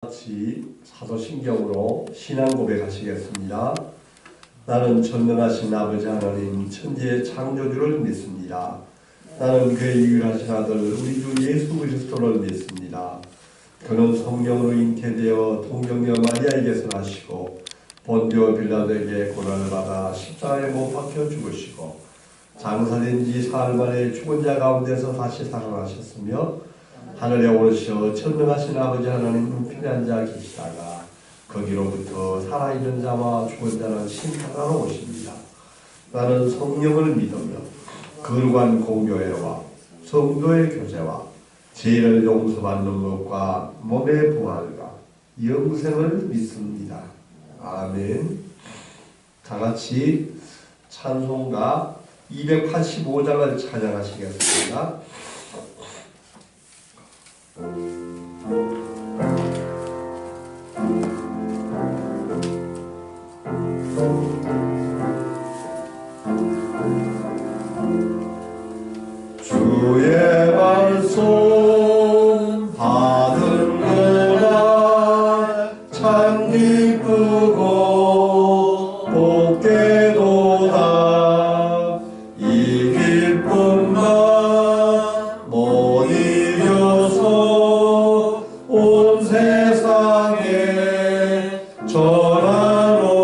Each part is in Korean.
같이 사도신경으로 신앙 고백하시겠습니다. 나는 전능하신 아버지 하나님 천지의 창조주를 믿습니다. 나는 그의 유일하신 아들 우리 주 예수 그리스도를 믿습니다. 그는 성령으로 잉태되어 동정녀 마리아에게서 나시고 본디오 빌라도에게 고난을 받아 십자가에 못 박혀 죽으시고 장사된 지 사흘 만에 죽은 자 가운데서 다시 살아나셨으며 하늘에 오르셔 전능하신 아버지 하나님 편한 자 계시다가 거기로부터 살아있는 자와 죽은 자를 심판하러 오십니다. 나는 성령을 믿으며 거룩한 공교회와 성도의 교제와 죄를 용서받는 것과 몸의 부활과 영생을 믿습니다. 아멘. 다같이 찬송가 285장을 찬양하시겠습니다. 주의 말씀 받은 그날 참 기쁘고 복되도다. 이 기쁨만 못 이겨서 온 세상에 전하노라.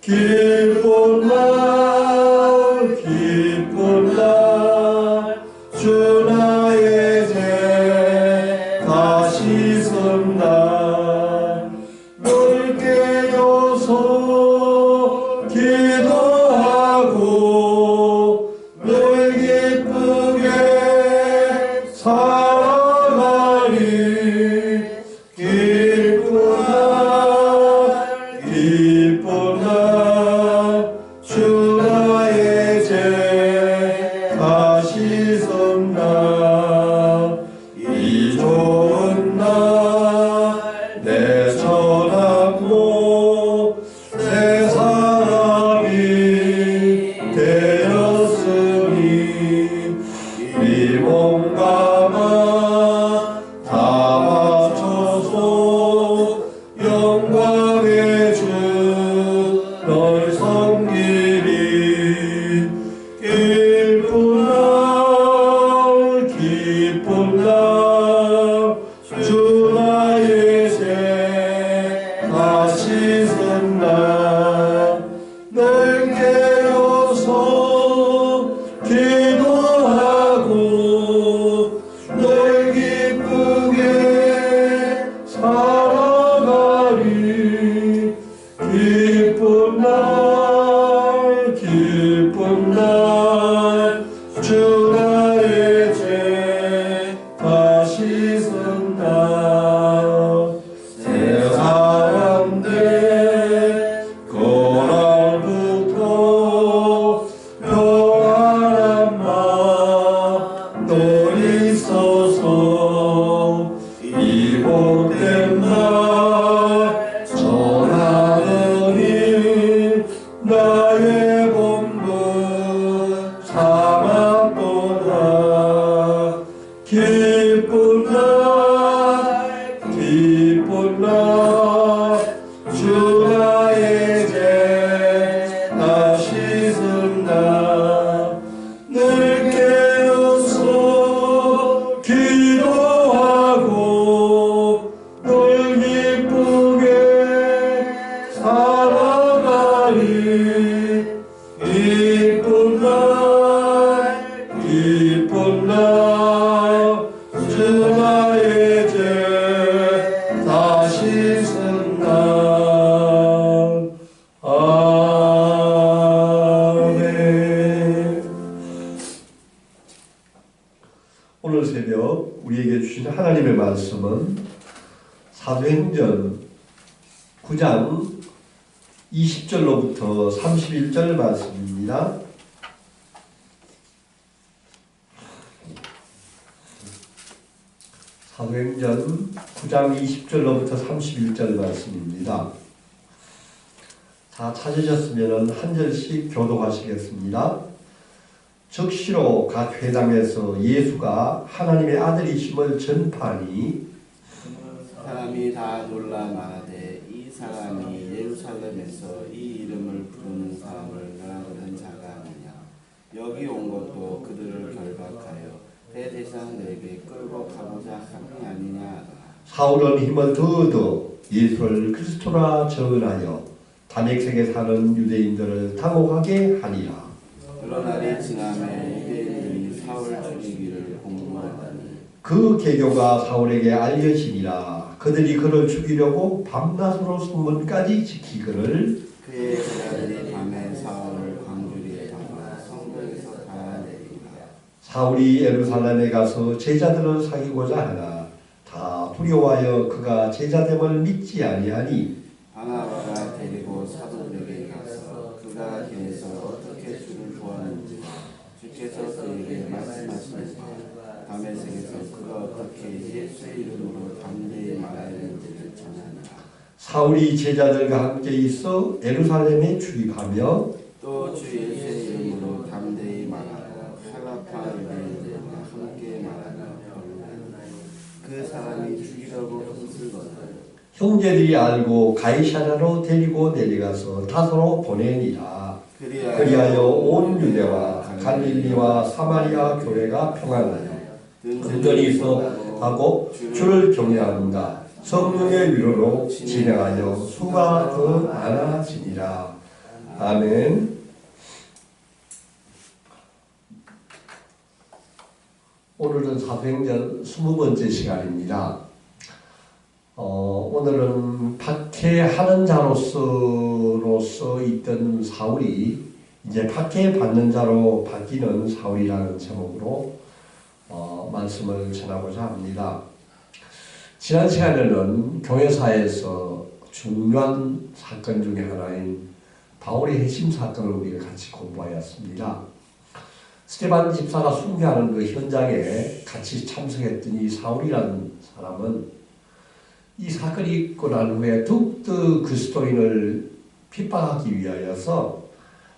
기쁜 날 기쁜 날 주 나의 죄 다시 쓴다. 널 깨어서 기도하고 널 기쁘게 살아가리. 기쁜 날 기쁜 날 주 나의 죄 다시 쓴다. 이 좋은 날 내 전하고 새 사람이 되었으니 이 몸과 맘 다 바쳐서 영광의 주 널 섬기리. 기쁜 날 기쁜 날 주 나의 죄 다시 쓴다. 널 깨어서 기도하고 널 기쁘게 살아가리. 기쁜 날 기쁜 날 주 나의 죄 다시 쓴다. 새 사람들 그날부터 평안한 마음 늘 있어서 이 복된 날 전하느니 나의 본분 삼았도다. 기쁜 날 기쁜 날 주 나의 죄 다시 쓴다. 늘 깨어서 기도하고 널 기쁘게 살아가리. 기쁜 날 기쁜 날 주 나의 죄 다시 쓴다. 아멘. 오늘 새벽 우리에게 주신 하나님의 말씀은 사도행전 9장 20절로부터 31절 말씀입니다. 사도행전 9장 20절로부터 31절 말씀입니다. 다 찾으셨으면 한 절씩 교독하시겠습니다. 즉시로 각 회당에서 예수가 하나님의 아들이심을 전파하니 다 놀라 말하되 이 사람이 예루살렘에서 이 이름을 부르는 사람을 너는 자가 아니냐. 여기 온 것도 그들을 결박하여 대제사장들에게 끌고 가고자 함이 아니냐. 사울은 힘을 더더 예수를 그리스도라 전하여 다메섹에 사는 유대인들을 당혹하게 하니라. 그런 날이 지나매 유대인들이 사울 죽이기를 공고하더니 그 계교가 사울에게 알려지니라. 그들이 그를 죽이려고 밤낮으로 성문까지 지키거늘 그의 제자들이 밤에 사울을 광주리에 담아 성벽에서 달아내리라. 사울이 예루살렘에 가서 제자들을 사귀고자 하나 다 두려워하여 그가 제자됨을 믿지 아니하니 바나바가 데리고 사도들에게 가서 그가 길에서 어떻게 주를 구하는지 주께서 그에게 말씀하시니라. 다메섹에서 그가 어떻게 예수의 이름으로 담대히 말하는지를 전하니라. 사울이 제자들과 함께 있어 예루살렘에 출입하며 또 주 예수의 이름으로 담대히 말하고 할라파 유대인들과 함께 말하며 그 사람이 죽이려고 힘쓰거든. 형제들이 알고 가이사랴로 데리고 내려가서 다소로 보내니라. 그리하여 온 유대와 갈릴리와 사마리아 교회가 평안하여 든든히 있어하고 주를 경외하는가 성령의 위로로 진행하여 수가 더 많아지니라. 아멘. 오늘은 사도행전 20번째 시간입니다. 오늘은 박해하는 자로서 있던 사울이 이제 박해받는 자로 바뀌는 사울이라는 제목으로 말씀을 전하고자 합니다. 지난 시간에는 교회사에서 중요한 사건 중에 하나인 바울의 회심 사건을 우리가 같이 공부하였습니다. 스데반 집사가 순교하는 그 현장에 같이 참석했던 이 사울이라는 사람은 이 사건이 있고 난 후에 더욱더 그리스도인을 핍박하기 위하여서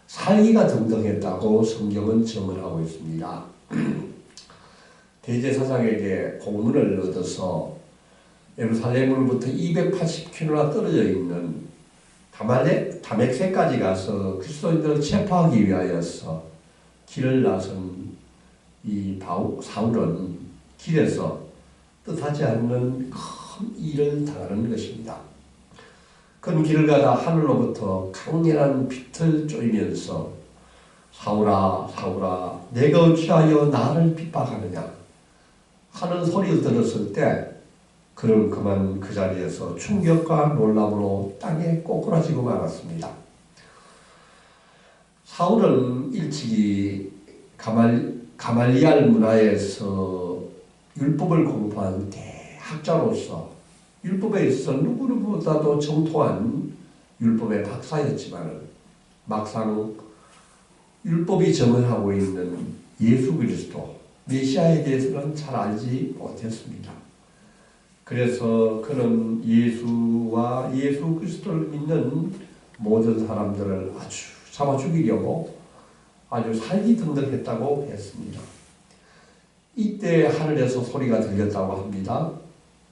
살기가 등등했다고 성경은 증언하고 있습니다. 대제사장에게 공문을 얻어서 예루살렘으로부터 280km나 떨어져 있는 다메섹까지 가서 그리스도인들을 체포하기 위하여서 길을 나선 이 사울은 길에서 뜻하지 않는 큰 일을 당하는 것입니다. 큰 길을 가다 하늘로부터 강렬한 빛을 쬐면서 사울아 사울아 내가 어찌하여 나를 핍박하느냐 하는 소리를 들었을 때 그는 그만 그 자리에서 충격과 놀람으로 땅에 꼬꾸라지고 말았습니다. 사울은 일찍이 가말리알 문화에서 율법을 공부한 대학자로서 율법에 있어서 누구보다도 정통한 율법의 박사였지만 막상 율법이 정언하고 있는 예수 그리스도 메시아에 대해서는 잘 알지 못했습니다. 그래서 그는 예수와 예수 그리스도를 믿는 모든 사람들을 아주 잡아 죽이려고 아주 살기 등등했다고 했습니다. 이때 하늘에서 소리가 들렸다고 합니다.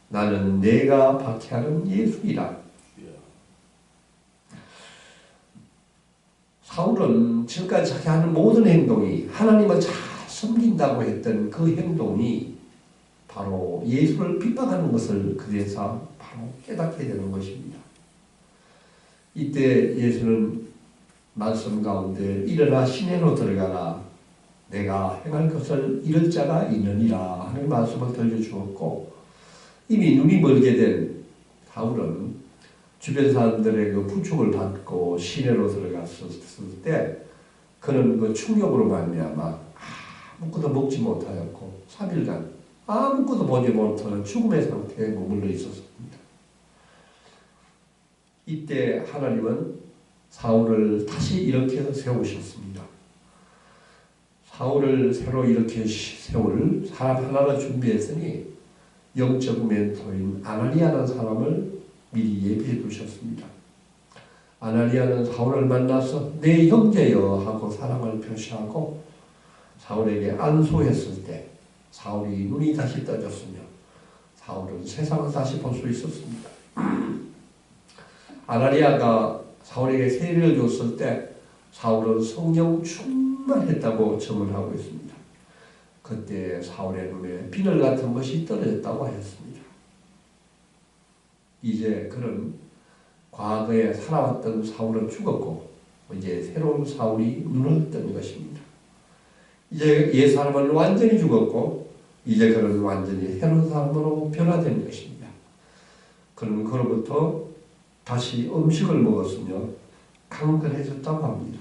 나는 내가 박해하는 예수이라. 사울은 지금까지 자기 하는 모든 행동이 하나님을 잘 섬긴다고 했던 그 행동이 바로 예수를 핍박하는 것을 그래서 바로 깨닫게 되는 것입니다. 이때 예수는 말씀 가운데 일어나 시내로 들어가라 내가 행할 것을 이룰 자가 있느니라 하는 말씀을 들려주었고 이미 눈이 멀게 된 사울은 주변 사람들의 그 부축을 받고 시내로 들어갔을 때 그는 그 충격으로 말미암아 아무것도 먹지 못하였고 3일간 아무것도 보지 못하는 죽음의 상태에 머물러 있었습니다. 이때 하나님은 사울을 다시 일으켜 세우셨습니다. 사울을 새로 일으켜 세울 사람 하나를 준비했으니 영적 멘토인 아나니아라는 사람을 미리 예비해 두셨습니다. 아나니아는 사울을 만나서 내 형제여 하고 사랑을 표시하고 사울에게 안수했을 때 사울이 눈이 다시 떠졌으며 사울은 세상을 다시 볼 수 있었습니다. 아나니아가 사울에게 세례를 줬을 때 사울은 성령 충만했다고 증언하고 있습니다. 그때 사울의 눈에 비늘 같은 것이 떨어졌다고 하였습니다. 이제 그는 과거에 살아왔던 사울은 죽었고 이제 새로운 사울이 눈을 뜬 것입니다. 이제 옛 사람은 완전히 죽었고 이제 그는 완전히 새로운 사람으로 변화된 것입니다. 그는 그로부터 다시 음식을 먹었으며 강건해졌다고 합니다.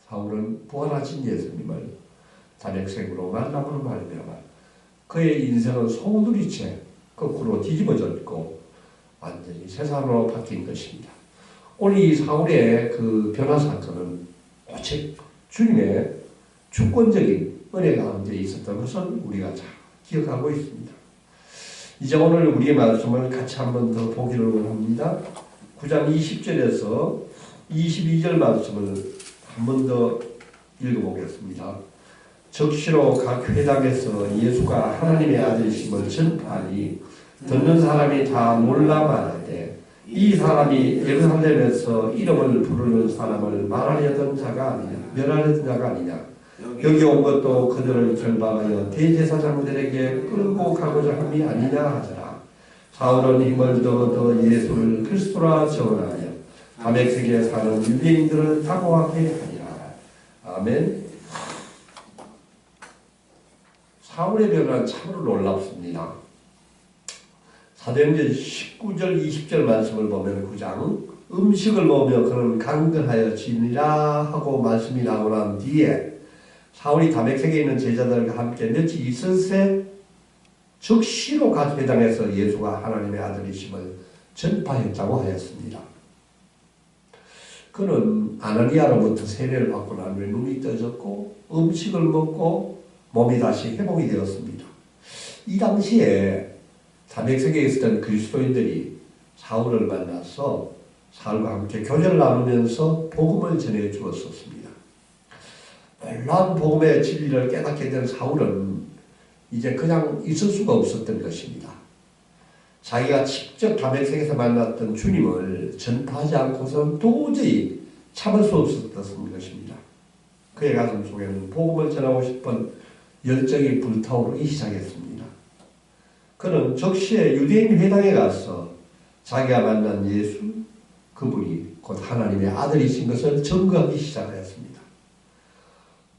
사울은 부활하신 예수님을 담액색으로 만남으로 말미암아 그의 인생은 송두리째 거꾸로 뒤집어졌고 완전히 새 사람으로 바뀐 것입니다. 오늘 이 사울의 그 변화 사건은 오직 주님의 주권적인 은혜 가운데 있었던 것을 우리가 잘 기억하고 있습니다. 이제 오늘 우리의 말씀을 같이 한 번 더 보기를 원합니다. 9장 20절에서 22절 말씀을 한 번 더 읽어보겠습니다. 적시로 각 회당에서 예수가 하나님의 아들이심을 전파하니 듣는 사람이 다 놀라 말하되 이 사람이 예루살렘에서 이름을 부르는 사람을 말하려던 자가 아니냐 멸하려던 자가 아니냐 여기 온 것도 그들을 결박하여 대제사장들에게 끌고 가고자 함이 아니냐 하더라. 사울은 힘을 더더 예수를 그리스도라 증언하며 다메섹에 사는 유대인들을 다고하게 하니라. 아멘. 사울의 변화는 참으로 놀랍습니다. 사도행전 19절 20절 말씀을 보면 9장 음식을 먹으며 그는 강건하여 지니라 하고 말씀이 나오고 난 뒤에 사울이 다메섹에 있는 제자들과 함께 며칠 있을새 즉시로 각 회당에서 예수가 하나님의 아들이심을 전파했다고 하였습니다. 그는 아나니아로부터 세례를 받고 난 후에 눈이 떠졌고 음식을 먹고 몸이 다시 회복이 되었습니다. 이 당시에 다메섹에 있었던 그리스도인들이 사울을 만나서 사울과 함께 교제를 나누면서 복음을 전해 주었었습니다. 놀라운 복음의 진리를 깨닫게 된 사울은 이제 그냥 있을 수가 없었던 것입니다. 자기가 직접 다메섹에서 만났던 주님을 전파하지 않고서는 도저히 참을 수 없었던 것입니다. 그의 가슴 속에는 복음을 전하고 싶은 열정이 불타오르기 시작했습니다. 그는 적시에 유대인 회당에 가서 자기가 만난 예수, 그분이 곧 하나님의 아들이신 것을 증거하기 시작하였습니다.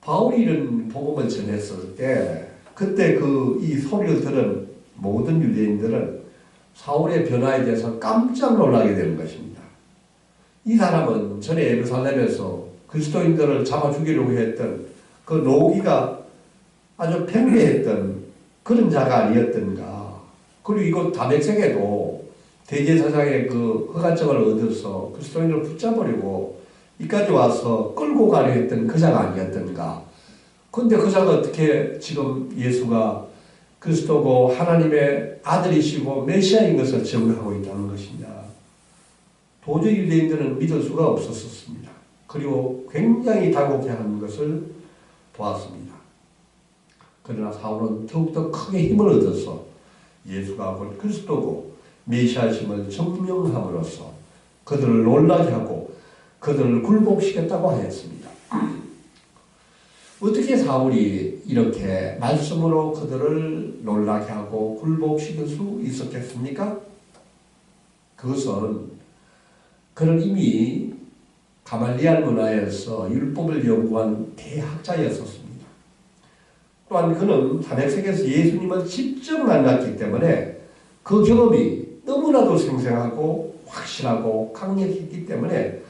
바울이 이런 복음을 전했을 때 그때 이 소리를 들은 모든 유대인들은 사울의 변화에 대해서 깜짝 놀라게 되는 것입니다. 이 사람은 전에 예루살렘에서 그리스도인들을 잡아 죽이려고 했던 그 노기가 아주 팽배했던 그런 자가 아니었던가. 그리고 이곳 다메섹에도 대제사장의 그 허가증을 얻어서 그리스도인을 붙잡으려고 이까지 와서 끌고 가려 했던 그 자가 아니었던가. 근데 그 자가 어떻게 지금 예수가 그리스도고 하나님의 아들이시고 메시아인 것을 증거하고 있다는 것이냐. 도저히 유대인들은 믿을 수가 없었습니다. 그리고 굉장히 다국해하는 것을 보았습니다. 그러나 사울은 더욱더 크게 힘을 얻어서 예수가 곧 그리스도고 메시아심을 증명함으로써 그들을 놀라게 하고 그들을 굴복시켰다고 하였습니다. 어떻게 사울이 이렇게 말씀으로 그들을 놀라게 하고 굴복시킬 수 있었겠습니까? 그것은 그는 이미 가말리알 문화에서 율법을 연구한 대학자였었습니다. 또한 그는 다메섹에서 예수님을 직접 만났기 때문에 그 경험이 너무나도 생생하고 확실하고 강력했기 때문에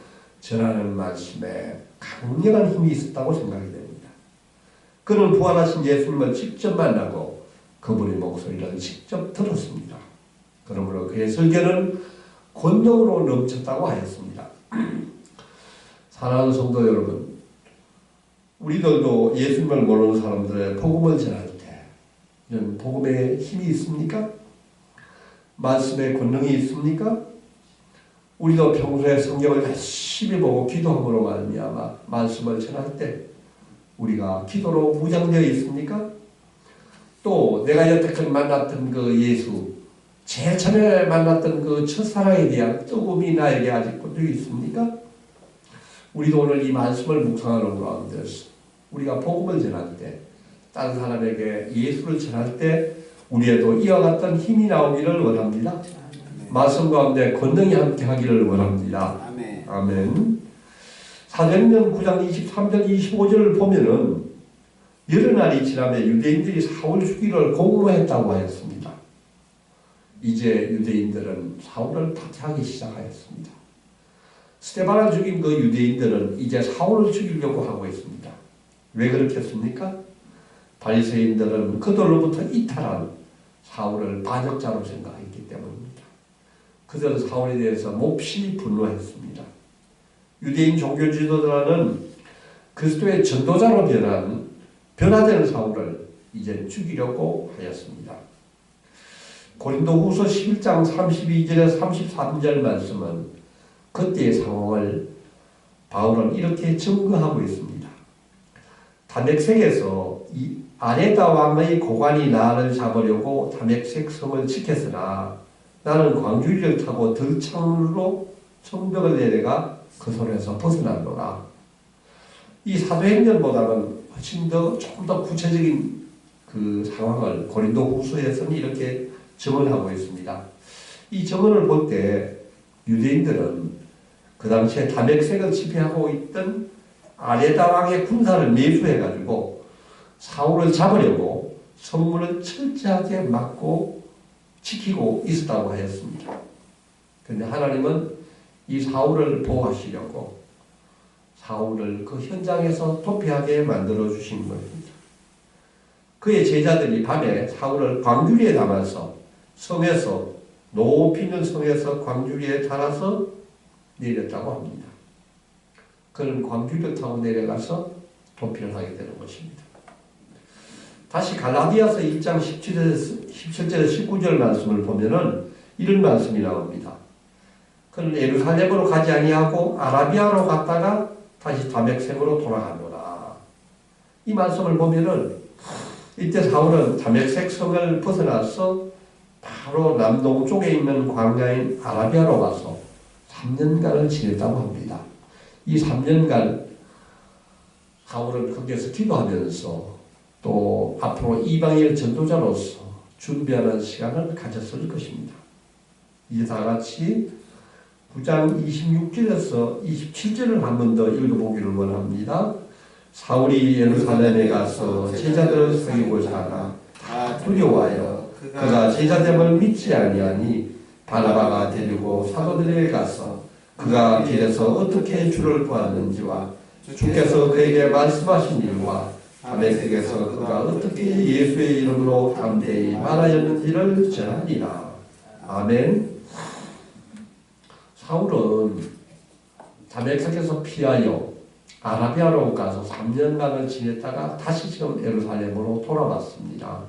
전하는 말씀에 강력한 힘이 있었다고 생각이 됩니다. 그는 부활하신 예수님을 직접 만나고 그분의 목소리를 직접 들었습니다. 그러므로 그의 설교는 권능으로 넘쳤다고 하였습니다. 사랑하는 성도 여러분, 우리들도 예수님을 모르는 사람들의 복음을 전할 때 이런 복음에 힘이 있습니까? 말씀에 권능이 있습니까? 우리도 평소에 성경을 열심히 보고 기도함으로 말미암아 말씀을 전할 때 우리가 기도로 무장되어 있습니까? 또 내가 여태까지 만났던 그 예수, 제일 처음에 만났던 그 첫사랑에 대한 뜨거움이 나에게 아직도 있습니까? 우리도 오늘 이 말씀을 묵상하는 가운데 우리가 복음을 전할 때, 다른 사람에게 예수를 전할 때 우리에도 이와 같은 힘이 나오기를 원합니다. 말씀 가운데 권능이 함께 하기를 원합니다. 아멘. 아멘. 사도행전 9장 23절 25절을 보면은 여러 날이 지나며 유대인들이 사울 죽이를 공모했다고 하였습니다. 이제 유대인들은 사울을 파티하기 시작하였습니다. 스데반을 죽인 그 유대인들은 이제 사울을 죽이려고 하고 있습니다. 왜 그렇겠습니까? 바리새인들은 그들로부터 이탈한 사울을 반역자로 생각했기 때문입니다. 그들은 사울에 대해서 몹시 분노했습니다. 유대인 종교 지도자는 그리스도의 전도자로 변화되는 사울을 이제 죽이려고 하였습니다. 고린도후서 11장 32절에 33절 말씀은 그때의 상황을 바울은 이렇게 증거하고 있습니다. 다메섹에서 이 아레다 왕의 고관이 나를 잡으려고 다메섹 성을 지켰으나 나는 광주리를 타고 들창으로 성벽을 내려가 그 손에서 벗어났노라. 이 사도행전보다는 훨씬 더 조금 더 구체적인 그 상황을 고린도후서에서는 이렇게 증언하고 있습니다. 이 증언을 볼 때 유대인들은 그 당시에 다메섹을 지배하고 있던 아레다 왕의 군사를 매수해가지고 사울을 잡으려고 성문을 철저하게 막고 지키고 있었다고 하였습니다. 그런데 하나님은 이 사울을 보호하시려고 사울을 그 현장에서 도피하게 만들어 주신 것입니다. 그의 제자들이 밤에 사울을 광주리에 담아서 성에서 높이 있는 성에서 광주리에 달아서 내렸다고 합니다. 그는 광주리를 타고 내려가서 도피를 하게 되는 것입니다. 다시 갈라디아서 1장 17절에 19절 말씀을 보면은 이런 말씀이 나옵니다. 그는 예루살렘으로 가지 아니하고 아라비아로 갔다가 다시 다메섹으로 돌아가노라. 이 말씀을 보면은 이때 사울은 다메섹 성을 벗어나서 바로 남동쪽에 있는 광야인 아라비아로 가서 3년간을 지냈다고 합니다. 이 3년간 사울은 거기에서 기도하면서 또 앞으로 이방인 전도자로서 준비하는 시간을 가졌을 것입니다. 이제 다 같이 9장 26절에서 27절을 한 번 더 읽어보기를 원합니다. 사울이 예루살렘에 가서 제자들을 사귀고자 하나 다 두려워하여 그가 제자됨을 믿지 아니하니 바나바가 데리고 사도들에게 가서 그가 길에서 어떻게 주를 보았는지와 주께서 그에게 말씀하신 일과 다메섹에서 그가 어떻게 예수의 이름으로 담대히 말하였는지를 전하니라. 아멘. 사울은 다메섹에서 피하여 아라비아로 가서 3년간을 지냈다가 다시 지금 예루살렘으로 돌아왔습니다.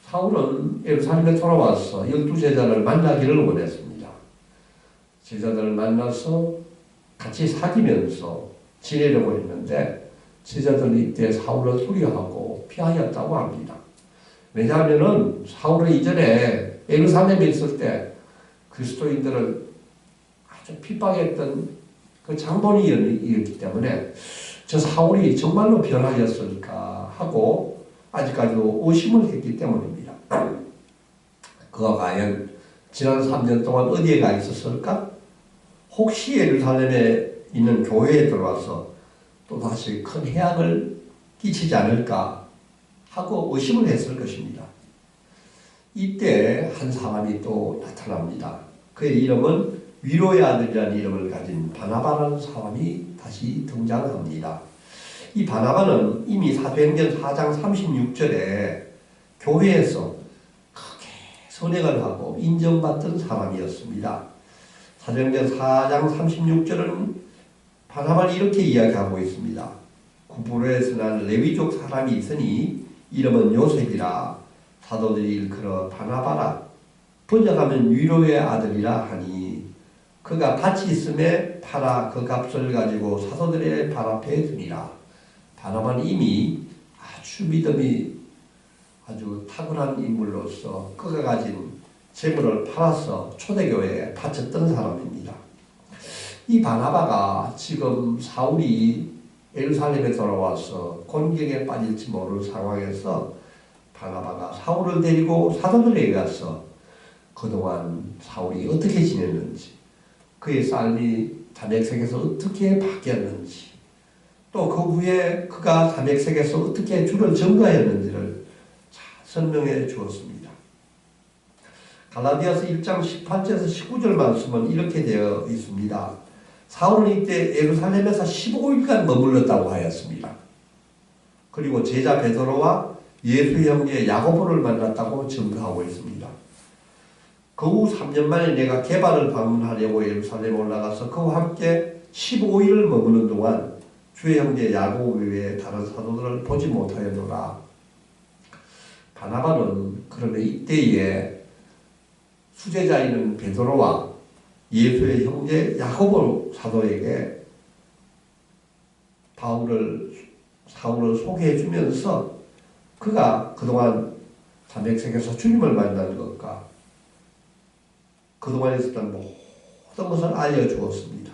사울은 예루살렘에 돌아와서 12제자를 만나기를 원했습니다. 제자들을 만나서 같이 사귀면서 지내려고 했는데 제자들이 이때 사울을 두려워하고 피하였다고 합니다. 왜냐하면 사울은 이전에 예루살렘에 있을 때 그리스도인들을 아주 핍박했던 그 장본인이었기 때문에 저 사울이 정말로 변하였을까 하고 아직까지도 의심을 했기 때문입니다. 그가 과연 지난 3년 동안 어디에 가 있었을까? 혹시 예루살렘에 있는 교회에 들어와서 또다시 큰 해악을 끼치지 않을까 하고 의심을 했을 것입니다. 이때 한 사람이 또 나타납니다. 그의 이름은 위로의 아들이라는 이름을 가진 바나바라는 사람이 다시 등장합니다. 이 바나바는 이미 사도행전 4장 36절에 교회에서 크게 선행을 하고 인정받던 사람이었습니다. 사도행전 4장 36절은 바나바를 이렇게 이야기하고 있습니다. 구브로에서 난 레위족 사람이 있으니 이름은 요셉이라 사도들이 일컬어 바나바라 번역하면 위로의 아들이라 하니 그가 밭이 있음에 팔아 그 값을 가지고 사도들의 발 앞에 드니라. 바나바는 이미 아주 믿음이 아주 탁월한 인물로서 그가 가진 재물을 팔아서 초대교회에 바쳤던 사람입니다. 이 바나바가 지금 사울이 예루살렘에 돌아와서 곤경에 빠질지 모를 상황에서 바나바가 사울을 데리고 사도들에게 가서 그동안 사울이 어떻게 지냈는지, 그의 삶이 다메섹에서 어떻게 바뀌었는지, 또 그 후에 그가 다메섹에서 어떻게 주를 전가했는지를 잘 설명해 주었습니다. 갈라디아서 1장 18절에서 19절 말씀은 이렇게 되어 있습니다. 사울은 이때 예루살렘에서 15일간 머물렀다고 하였습니다. 그리고 제자 베드로와 예수 형제 야고보를 만났다고 증거하고 있습니다. 그 후 3년 만에 내가 게바를 방문하려고 예루살렘에 올라가서 그와 함께 15일을 머무는 동안 주의 형제 야고보 외에 다른 사도들을 보지 못하였노라. 바나바는 그러면 이때에 수제자인 베드로와 예수의 형제 야고보 사도에게 사울을 소개해 주면서 그가 그동안 다메섹에서 주님을 만난 것과 그동안 있었던 모든 것을 알려주었습니다.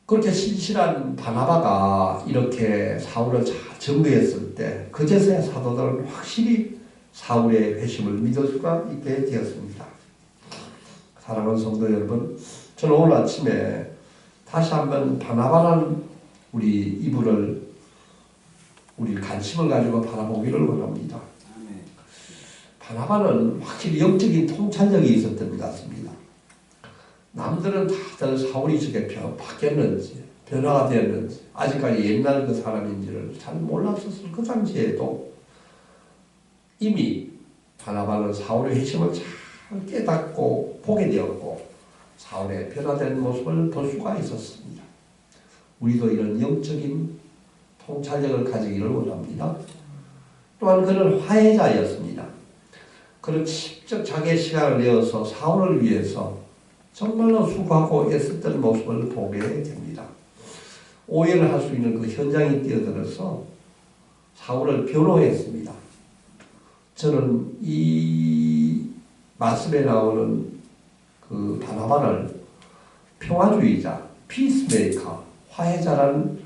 그렇게 신실한 바나바가 이렇게 사울을 잘 증거했을 때 그제서야 사도들은 확실히 사울의 회심을 믿을 수가 있게 되었습니다. 사랑하는 성도 여러분, 저는 오늘 아침에 다시 한번 바나바라는 우리 관심을 가지고 바라보기를 원합니다. 바나바는 확실히 영적인 통찰력이 있었던 것 같습니다. 남들은 다들 사울이 저게 바뀌었는지 변화가 되었는지 아직까지 옛날 그 사람인지를 잘 몰랐었을 그 당시에도 이미 바나바는 사울의 회심을 잘 깨닫고 보게 되었고 사울의 변화된 모습을 볼 수가 있었습니다. 우리도 이런 영적인 통찰력을 가지기를 원합니다. 또한 그는 화해자였습니다. 그는 직접 자기의 시간을 내어서 사울을 위해서 정말로 수고하고 애썼던 모습을 보게 됩니다. 오해를 할 수 있는 그 현장에 뛰어들어서 사울을 변호했습니다. 저는 이 말씀에 나오는 그 바나바를 평화주의자, 피스메이커, 화해자라는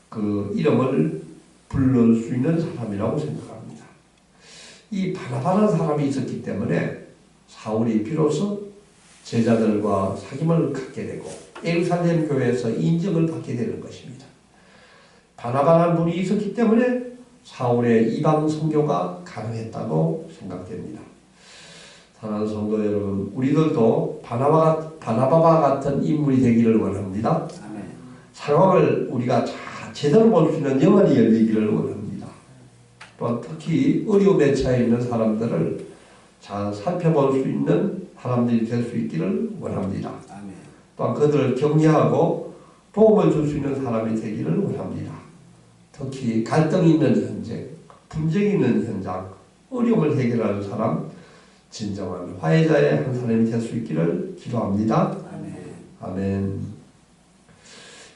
그 이름을 부를 수 있는 사람이라고 생각합니다. 이 바나바라는 사람이 있었기 때문에 사울이 비로소 제자들과 사귐을 갖게 되고 예루살렘 교회에서 인정을 받게 되는 것입니다. 바나바라는 분이 있었기 때문에 사울의 이방 선교가 가능했다고 생각됩니다. 사랑하는 성도 여러분, 우리들도 바나바와 같은 인물이 되기를 원합니다. 상황을 우리가 제대로 볼 수 있는 영안이 열리기를 원합니다. 또한 특히 어려움에 처해 있는 사람들을 잘 살펴볼 수 있는 사람들이 될 수 있기를 원합니다. 또한 그들을 격려하고 도움을 줄 수 있는 사람이 되기를 원합니다. 특히 갈등이 있는 현재, 분쟁이 있는 현장, 어려움을 해결하는 사람, 진정한 화해자의 한 사람이 될 수 있기를 기도합니다. 아멘.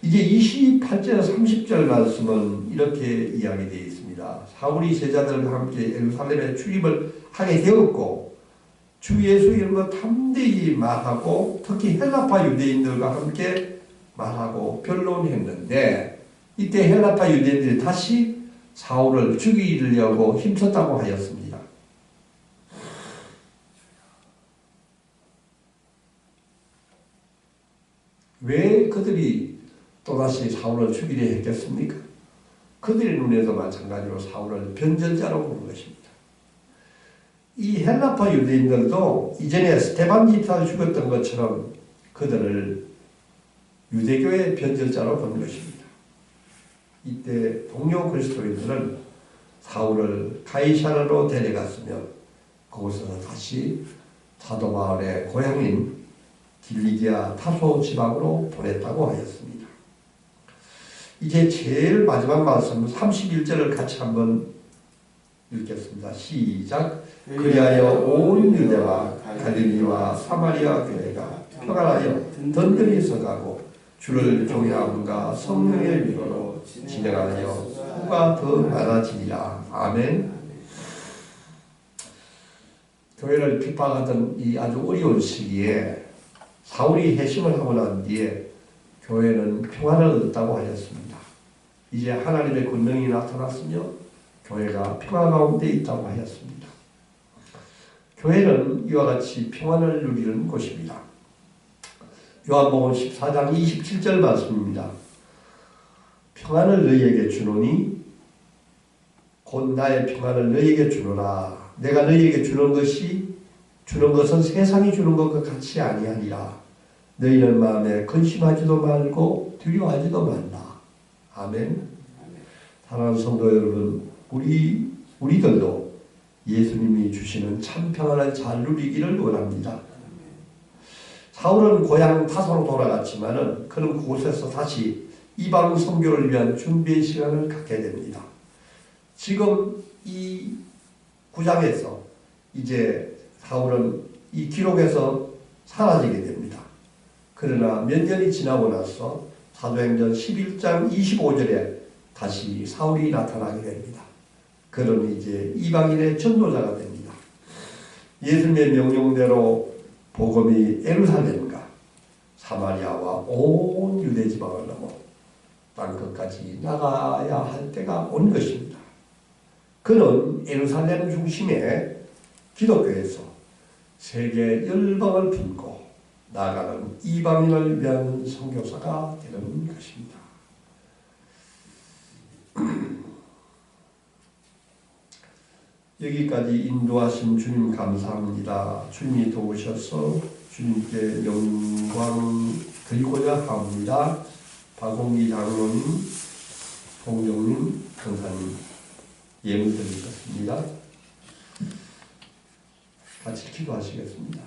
이제 28절 30절 말씀은 이렇게 이야기되어 있습니다. 사울이 제자들과 함께 예루살렘에 출입을 하게 되었고 주 예수 이름으로 담대히 말하고 특히 헬라파 유대인들과 함께 말하고 변론했는데 이때 헬라파 유대인들이 다시 사울을 죽이려고 힘썼다고 하였습니다. 왜 그들이 또다시 사울을 죽이려 했겠습니까? 그들의 눈에도 마찬가지로 사울을 변절자로 보는 것입니다. 이 헬라파 유대인들도 이전에 스데반 집사를 죽였던 것처럼 그들을 유대교의 변절자로 보는 것입니다. 이때 동료 그리스도인들은 사울을 가이사랴로 데려갔으며 그곳에서 다시 사도 바울의 고향인 길리기아 타소 지방으로 보냈다고 하였습니다. 이제 제일 마지막 말씀 31절을 같이 한번 읽겠습니다. 시작. 그리하여 온 유대와 갈릴리와 사마리아 교회가 평안하여 든든히 서가고 주를 경외함과 성령의 위로로 진행하여 수가 더 많아지리라. 아멘. 교회를 핍박하던 이 아주 어려운 시기에 사울이 회심을 하고 난 뒤에 교회는 평안을 얻었다고 하였습니다. 이제 하나님의 권능이 나타났으며 교회가 평안 가운데 있다고 하였습니다. 교회는 이와 같이 평안을 누리는 곳입니다. 요한복음 14장 27절 말씀입니다. 평안을 너희에게 주노니 곧 나의 평안을 너희에게 주노라. 내가 너희에게 주는 것은 세상이 주는 것과 같이 아니하니라. 너희는 마음에 근심하지도 말고 두려워하지도 말라. 아멘. 사랑하는 성도 여러분, 우리들도 예수님이 주시는 참 평안을 잘 누리기를 원합니다. 사울은 고향 타소로 돌아갔지만은 그는 그곳에서 다시 이방 선교를 위한 준비의 시간을 갖게 됩니다. 지금 이 9장에서 이제 사울은 이 기록에서 사라지게 됩니다. 그러나 몇 년이 지나고 나서 사도행전 11장 25절에 다시 사울이 나타나게 됩니다. 그는 이제 이방인의 전도자가 됩니다. 예수님의 명령대로 복음이 예루살렘과 사마리아와 온 유대 지방을 넘어 땅끝까지 나가야 할 때가 온 것입니다. 그는 예루살렘 중심의 기독교에서 세계 열방을 품고 나아가는 이방인을 위한 선교사가 되는 것입니다. 여기까지 인도하신 주님 감사합니다. 주님이 도우셔서 주님께 영광 드리고자 합니다. 박홍기 장로님, 동정님, 강사님 예물 드리겠습니다. 같이 기도하시겠습니다.